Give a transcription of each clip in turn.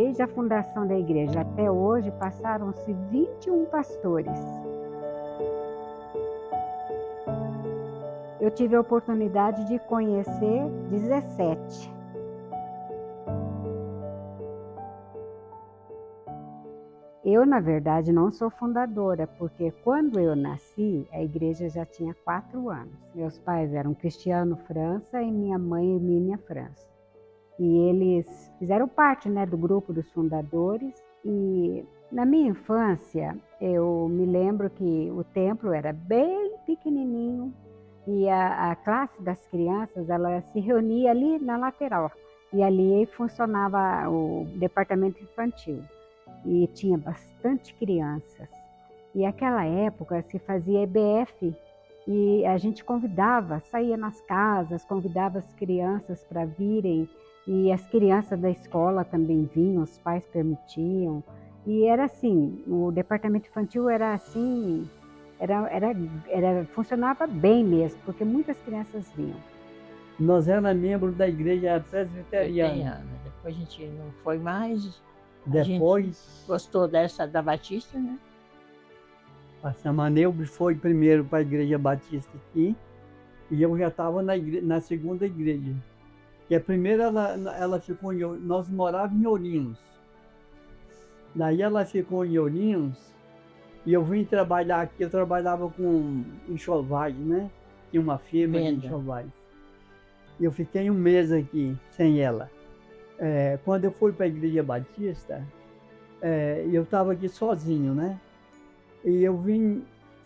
desde a fundação da igreja até hoje, passaram-se 21 pastores. Eu tive a oportunidade de conhecer 17. Eu, na verdade, não sou fundadora, porque quando eu nasci, a igreja já tinha 4 anos. Meus pais eram Cristiano França e minha mãe Hermínia França. E eles fizeram parte, né, do grupo dos fundadores. E na minha infância, eu me lembro que o templo era bem pequenininho e a classe das crianças, ela se reunia ali na lateral. E ali funcionava o departamento infantil. E tinha bastante crianças. E naquela época se fazia EBF e a gente convidava, saía nas casas, convidava as crianças para virem e as crianças da escola também vinham, os pais permitiam. E era assim, o departamento infantil era assim, funcionava bem mesmo, porque muitas crianças vinham. Nós éramos membros da igreja presbiteriana. Presbiteriana. Depois a gente não foi mais. A Depois, gente gostou dessa da Batista, né? a Samaneubre foi primeiro para a igreja batista aqui, e eu já estava na segunda igreja. Que a primeira ela ficou nós morávamos em Ourinhos. Daí ela ficou em Ourinhos e eu vim trabalhar aqui, eu trabalhava com enxovais, né? Tinha uma firma de enxovais. E eu fiquei um mês aqui sem ela. Quando eu fui para a igreja batista, eu estava aqui sozinho, né? E eu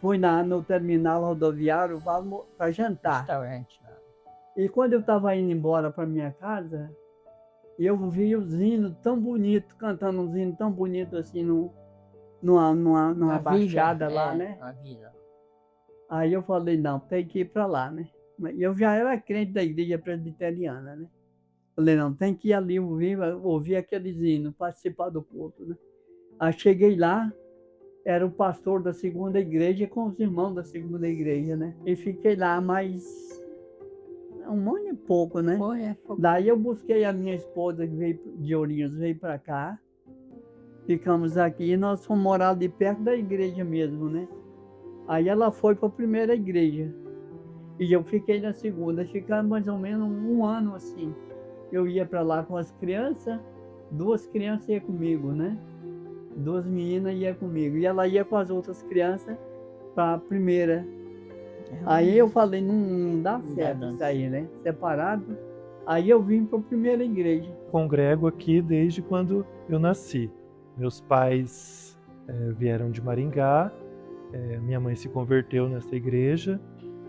fui no terminal rodoviário para jantar. Restaurante. E quando eu estava indo embora para minha casa, eu vi os hinos tão bonitos, cantando uns hinos tão bonitos assim numa baixada lá, né? Na vila. Aí eu falei, não, tem que ir para lá, né? E eu já era crente da igreja presbiteriana, né? Falei, não, tem que ir ali ouvir aqueles hinos, participar do culto, né? Aí cheguei lá, era o pastor da segunda igreja com os irmãos da segunda igreja, né? E fiquei lá mais um ano e pouco, né? Daí eu busquei a minha esposa que veio de Ourinhos, veio para cá. Ficamos aqui e nós fomos morar ali perto da igreja mesmo, né? Aí ela foi para a primeira igreja e eu fiquei na segunda. Ficamos mais ou menos um ano assim. Eu ia para lá com as crianças, 2 crianças iam comigo, né? 2 meninas iam comigo e ela ia com as outras crianças para a primeira. Aí eu falei, não dá certo isso aí, né? Separado. Aí eu vim para a primeira igreja. Congrego aqui desde quando eu nasci. Meus pais vieram de Maringá, minha mãe se converteu nessa igreja.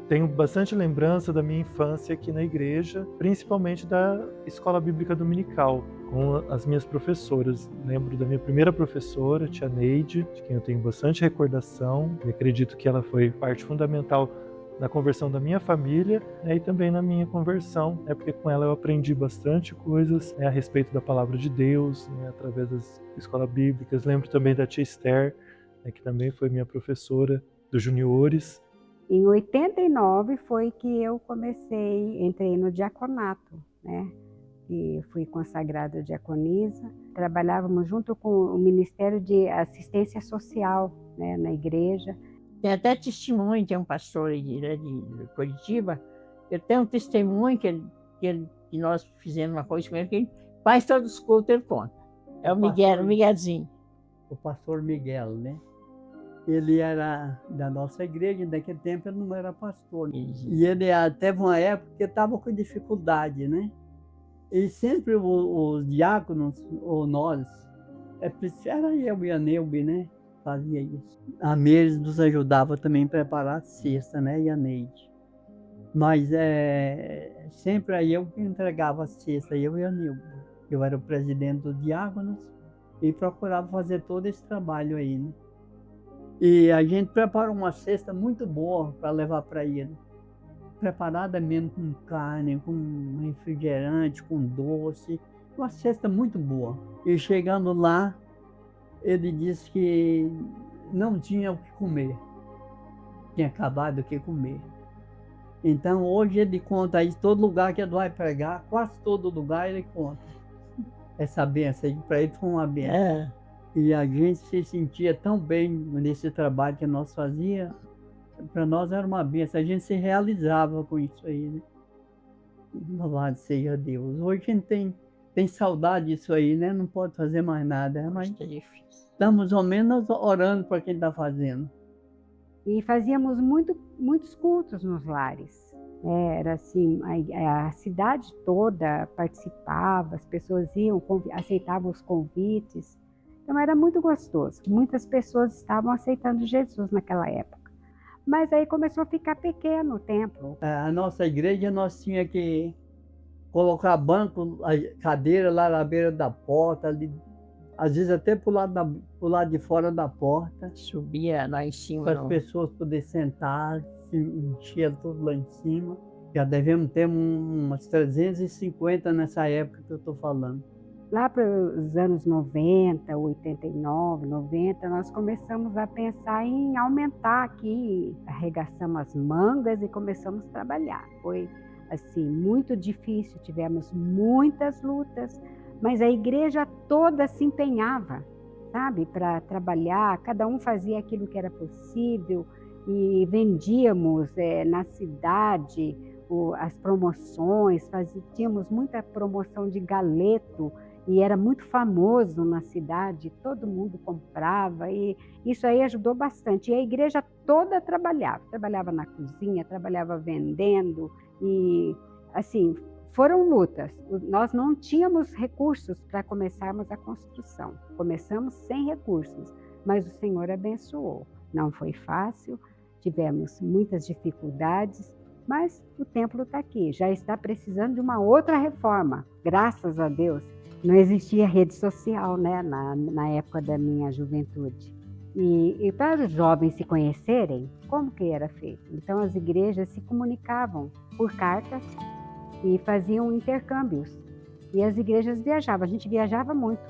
Tenho bastante lembrança da minha infância aqui na igreja, principalmente da escola bíblica dominical, com as minhas professoras. Lembro da minha primeira professora, tia Neide, de quem eu tenho bastante recordação, e acredito que ela foi parte fundamental na conversão da minha família, né, e também na minha conversão, né, porque com ela eu aprendi bastante coisas, né, a respeito da palavra de Deus, né, através das escolas bíblicas. Lembro também da tia Esther, né, que também foi minha professora dos juniores. Em 89 foi que eu entrei no diaconato, né? E fui consagrada diaconisa. Trabalhávamos junto com o Ministério de Assistência Social, né, na igreja. Tem até testemunho, tem um pastor aí de Curitiba, eu tenho um testemunho que nós fizemos uma coisa com ele, que ele faz todos os cultos, ele conta. É o Miguel, o Miguelzinho. O pastor Miguel, né? Ele era da nossa igreja, naquele tempo ele não era pastor. E ele teve uma época que estava com dificuldade, né? E sempre os diáconos, ou nós, era eu e a Neube, né? Fazia isso. A Meires nos ajudava também a preparar a cesta, né? E a Neide. Mas sempre aí eu que entregava a cesta, eu e a Neube. Eu era o presidente dos diáconos e procurava fazer todo esse trabalho aí, né? E a gente preparou uma cesta muito boa para levar para ele. Preparada mesmo com carne, com refrigerante, com doce. Uma cesta muito boa. E chegando lá, ele disse que não tinha o que comer. Tinha acabado o que comer. Então hoje ele conta isso, todo lugar que ele vai pregar, quase todo lugar ele conta. essa benção aí, para ele foi uma benção. É, E a gente se sentia tão bem nesse trabalho que nós fazia, para nós era uma benção, a gente se realizava com isso aí, né? Louvado seja Deus. Hoje a gente tem saudade disso aí, né? Não pode fazer mais nada, mas é difícil. estamos ao menos orando para quem está fazendo. E fazíamos muitos cultos nos lares. Era assim, a cidade toda participava, as pessoas iam, aceitavam os convites. Então era muito gostoso. Muitas pessoas estavam aceitando Jesus naquela época. Mas aí começou a ficar pequeno o templo. A nossa igreja, nós tinha que colocar banco, cadeira lá na beira da porta, ali, às vezes até pro lado de fora da porta, Subia lá em cima. para as pessoas poderem sentar, se enchia tudo lá em cima. Já devemos ter umas 350 nessa época que eu estou falando. Lá para os anos 90, 89, 90, nós começamos a pensar em aumentar aqui, arregaçamos as mangas e começamos a trabalhar. Foi assim, muito difícil, tivemos muitas lutas, mas a igreja toda se empenhava, sabe, para trabalhar, cada um fazia aquilo que era possível e vendíamos na cidade as promoções, tínhamos muita promoção de galeto, e era muito famoso na cidade, todo mundo comprava, e isso aí ajudou bastante. E a igreja toda trabalhava na cozinha, trabalhava vendendo, e assim, foram lutas. Nós não tínhamos recursos para começarmos a construção, começamos sem recursos, mas o Senhor abençoou. Não foi fácil, tivemos muitas dificuldades, mas o templo está aqui, já está precisando de uma outra reforma, graças a Deus. Não existia rede social, né, na época da minha juventude. E para os jovens se conhecerem, como que era feito? Então as igrejas se comunicavam por cartas e faziam intercâmbios. E as igrejas viajavam, a gente viajava muito.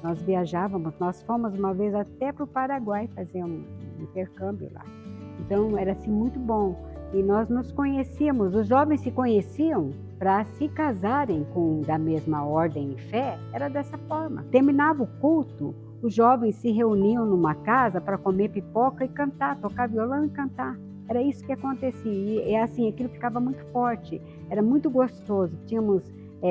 Nós viajávamos, nós fomos uma vez até para o Paraguai fazer um intercâmbio lá. Então era assim muito bom. E nós nos conhecíamos, os jovens se conheciam para se casarem da mesma ordem e fé, era dessa forma. Terminava o culto, os jovens se reuniam numa casa para comer pipoca e cantar, tocar violão e cantar. Era isso que acontecia, e assim, aquilo ficava muito forte, era muito gostoso, tínhamos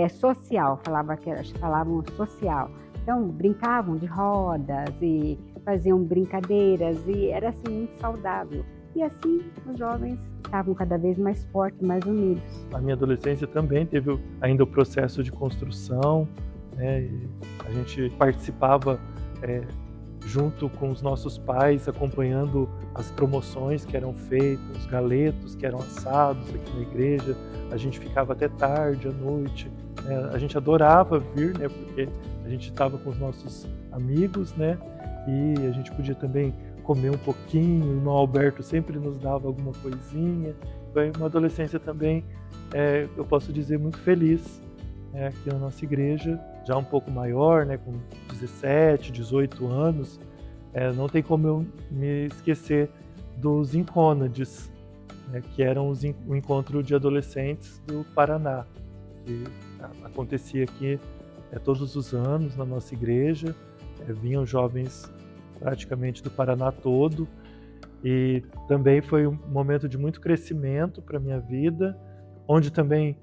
social, falavam social. Então, brincavam de rodas e faziam brincadeiras, e era assim, muito saudável. E assim, os jovens estavam cada vez mais fortes, mais unidos. A minha adolescência também teve ainda o processo de construção, né? E a gente participava junto com os nossos pais, acompanhando as promoções que eram feitas, os galetos que eram assados aqui na igreja. A gente ficava até tarde, à noite, né? A gente adorava vir, né? Porque a gente estava com os nossos amigos, né? E a gente podia também comer um pouquinho, o irmão Alberto sempre nos dava alguma coisinha. Foi uma adolescência também, eu posso dizer, muito feliz, aqui na nossa igreja, já um pouco maior, né, com 17, 18 anos. Não tem como eu me esquecer dos Incônades, né, que eram o encontro de adolescentes do Paraná, que acontecia aqui todos os anos na nossa igreja. Vinham jovens praticamente do Paraná todo, e também foi um momento de muito crescimento para a minha vida, onde também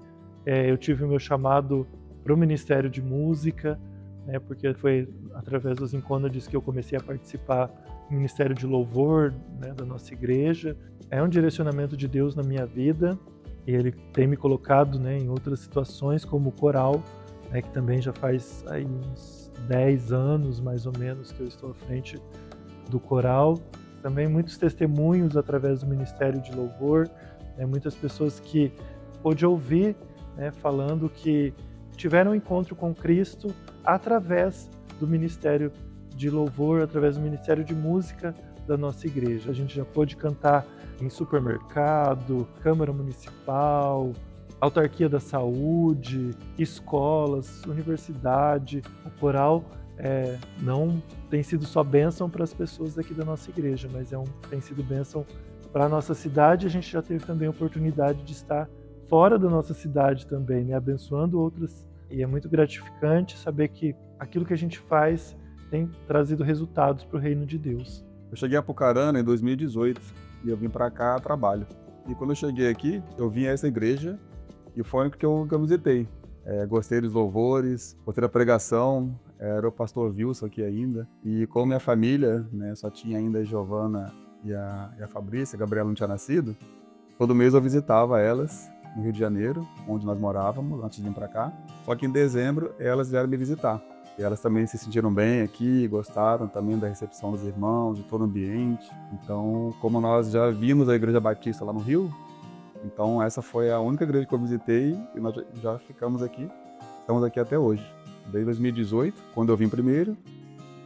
eu tive o meu chamado para o Ministério de Música, né, porque foi através dos Incônades que eu comecei a participar do Ministério de Louvor, né, da nossa igreja. É um direcionamento de Deus na minha vida, e Ele tem me colocado, né, em outras situações, como o coral, né, que também já faz aí uns 10 anos, mais ou menos, que eu estou à frente do coral. Também muitos testemunhos através do Ministério de Louvor, né, muitas pessoas que pude ouvir, né, falando que tiveram um encontro com Cristo através do Ministério de Louvor, através do Ministério de Música da nossa igreja. A gente já pôde cantar em supermercado, Câmara Municipal, Autarquia da Saúde, escolas, universidade. O coral não tem sido só bênção para as pessoas daqui da nossa igreja, mas tem sido bênção para a nossa cidade. A gente já teve também a oportunidade de estar fora da nossa cidade também, né, abençoando outras E é muito gratificante saber que aquilo que a gente faz tem trazido resultados para o reino de Deus. Eu cheguei a Apucarana em 2018 e eu vim para cá a trabalho. E quando eu cheguei aqui, eu vim a essa igreja e foi o que eu visitei. Gostei dos louvores, gostei da pregação, era o pastor Wilson aqui ainda. E como minha família, né, só tinha ainda a Giovana e a Fabrícia, a Gabriela não tinha nascido, todo mês eu visitava elas no Rio de Janeiro, onde nós morávamos antes de vir para cá. Só que em dezembro elas vieram me visitar. E elas também se sentiram bem aqui, gostaram também da recepção dos irmãos, de todo o ambiente. Então, como nós já vimos a Igreja Batista lá no Rio, então essa foi a única igreja que eu visitei e nós já ficamos aqui. Estamos aqui até hoje. Desde 2018, quando eu vim primeiro,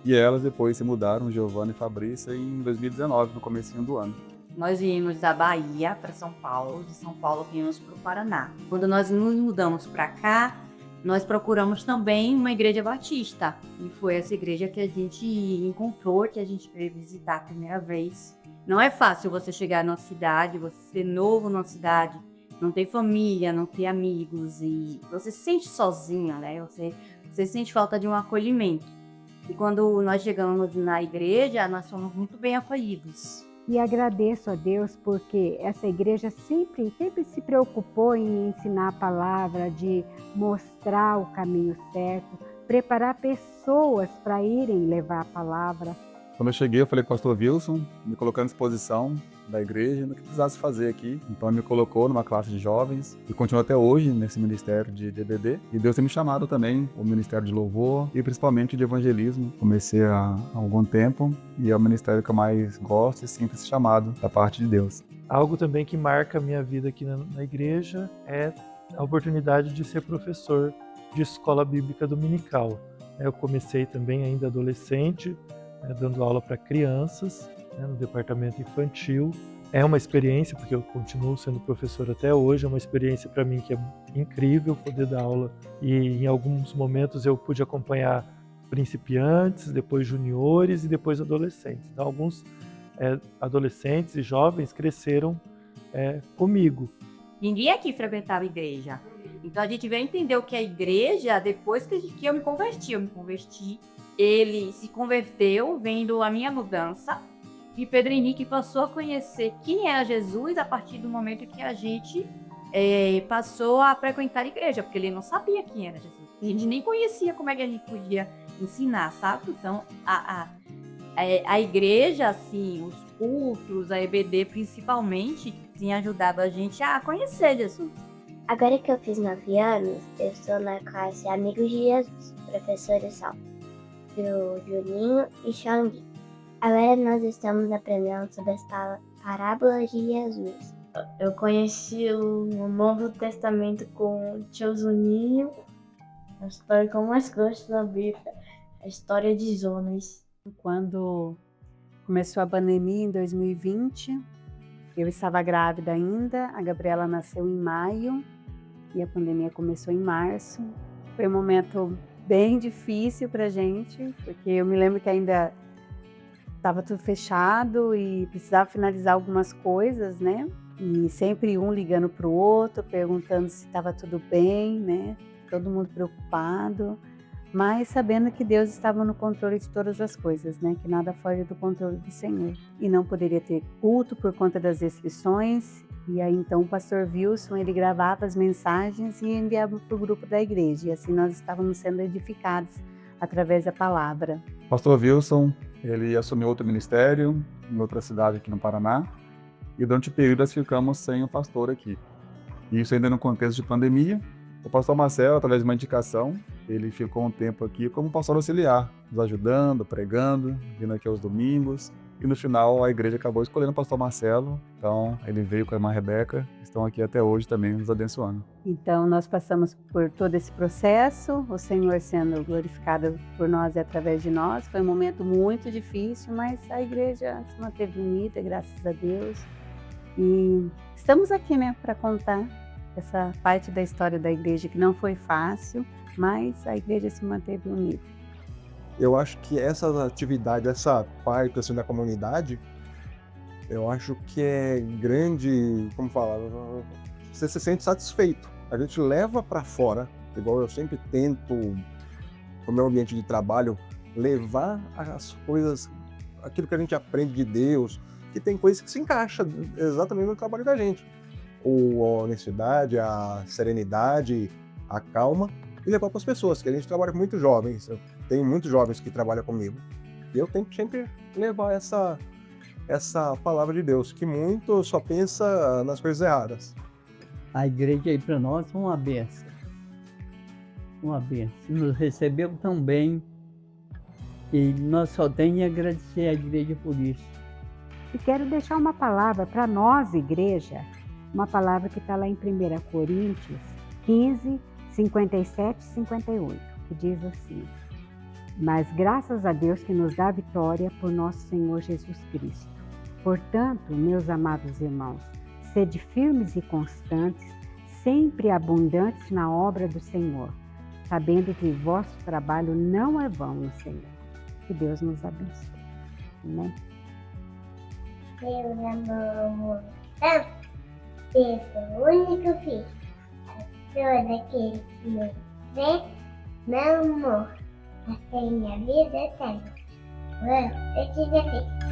e elas depois se mudaram, Giovana e Fabrícia, em 2019, no comecinho do ano. Nós viemos da Bahia para São Paulo, de São Paulo viemos para o Paraná. Quando nós nos mudamos para cá, nós procuramos também uma igreja batista. E foi essa igreja que a gente encontrou, que a gente veio visitar a primeira vez. Não é fácil você chegar numa cidade, você ser novo numa cidade, não ter família, não ter amigos, e você se sente sozinha, né? Você sente falta de um acolhimento. E quando nós chegamos na igreja, nós fomos muito bem acolhidos. E agradeço a Deus porque essa igreja sempre se preocupou em ensinar a palavra, de mostrar o caminho certo, preparar pessoas para irem levar a palavra. Quando eu cheguei, eu falei com o pastor Wilson, me colocando à disposição da igreja, no que precisasse fazer aqui. Então ele me colocou numa classe de jovens e continuo até hoje nesse ministério de EBD. E Deus tem me chamado também o ministério de louvor e principalmente de evangelismo. Comecei há algum tempo e é o ministério que eu mais gosto e sinto esse chamado da parte de Deus. Algo também que marca a minha vida aqui na igreja é a oportunidade de ser professor de escola bíblica dominical. Eu comecei também ainda adolescente, dando aula para crianças, no departamento infantil. É uma experiência, porque eu continuo sendo professor até hoje, é uma experiência para mim que é incrível poder dar aula. E em alguns momentos eu pude acompanhar principiantes, depois juniores e depois adolescentes. Então alguns adolescentes e jovens cresceram comigo. Ninguém aqui frequentava a igreja. Então a gente veio entender o que é a igreja depois que eu me converti. Ele se converteu vendo a minha mudança e Pedro Henrique passou a conhecer quem era Jesus a partir do momento que a gente passou a frequentar a igreja, porque ele não sabia quem era Jesus. A gente nem conhecia como é que a gente podia ensinar, sabe? Então a igreja, assim, os cultos, a EBD principalmente, tem ajudado a gente a conhecer Jesus. Agora que eu fiz 9 anos, eu estou na classe Amigos de Jesus, professores são do Juninho e Xangui. Agora nós estamos aprendendo sobre as parábolas de Jesus. Eu conheci o Novo Testamento com o tio Juninho, a história que eu mais gosto da Bíblia, a história de Jonas. Quando começou a pandemia em 2020, eu estava grávida ainda, a Gabriela nasceu em maio e a pandemia começou em março. Foi um momento bem difícil pra gente, porque eu me lembro que ainda estava tudo fechado e precisava finalizar algumas coisas, né? E sempre um ligando pro outro, perguntando se estava tudo bem, né? Todo mundo preocupado, mas sabendo que Deus estava no controle de todas as coisas, né? Que nada foge do controle do Senhor. E não poderia ter culto por conta das restrições. E aí então o pastor Wilson, ele gravava as mensagens e enviava para o grupo da igreja. E assim nós estávamos sendo edificados através da palavra. Pastor Wilson, ele assumiu outro ministério em outra cidade aqui no Paraná. E durante o período nós ficamos sem o pastor aqui. E isso ainda no contexto de pandemia. O pastor Marcelo, através de uma indicação, ele ficou um tempo aqui como pastor auxiliar, nos ajudando, pregando, vindo aqui aos domingos. E no final a igreja acabou escolhendo o pastor Marcelo, então ele veio com a irmã Rebeca, estão aqui até hoje também nos abençoando. Então nós passamos por todo esse processo, o Senhor sendo glorificado por nós e através de nós. Foi um momento muito difícil, mas a igreja se manteve unida, graças a Deus. E estamos aqui, né, para contar essa parte da história da igreja que não foi fácil, mas a igreja se manteve unida. Eu acho que essa atividade, essa parte assim, da comunidade, eu acho que é grande, como falar, você se sente satisfeito. A gente leva para fora igual eu sempre tento, no meu ambiente de trabalho, levar as coisas, aquilo que a gente aprende de Deus, que tem coisas que se encaixam exatamente no trabalho da gente. A honestidade, a serenidade, a calma, e levar para as pessoas, que a gente trabalha com muitos jovens. Eu tenho muitos jovens que trabalham comigo. E eu tento sempre levar essa palavra de Deus, que muito só pensa nas coisas erradas. A igreja aí para nós é uma benção. Uma benção. Nos recebeu tão bem e nós só temos a agradecer à igreja por isso. E quero deixar uma palavra para nós, igreja, uma palavra que está lá em 1 Coríntios 15, 57 e 58, que diz assim: mas graças a Deus que nos dá a vitória por nosso Senhor Jesus Cristo. Portanto, meus amados irmãos, sede firmes e constantes, sempre abundantes na obra do Senhor, sabendo que vosso trabalho não é vão no Senhor. Que Deus nos abençoe. Amém? Deus amou tanto, fez o único filho, a todo aquele que me vê, não morra, mas tenha vida eterna. Eu te defendo.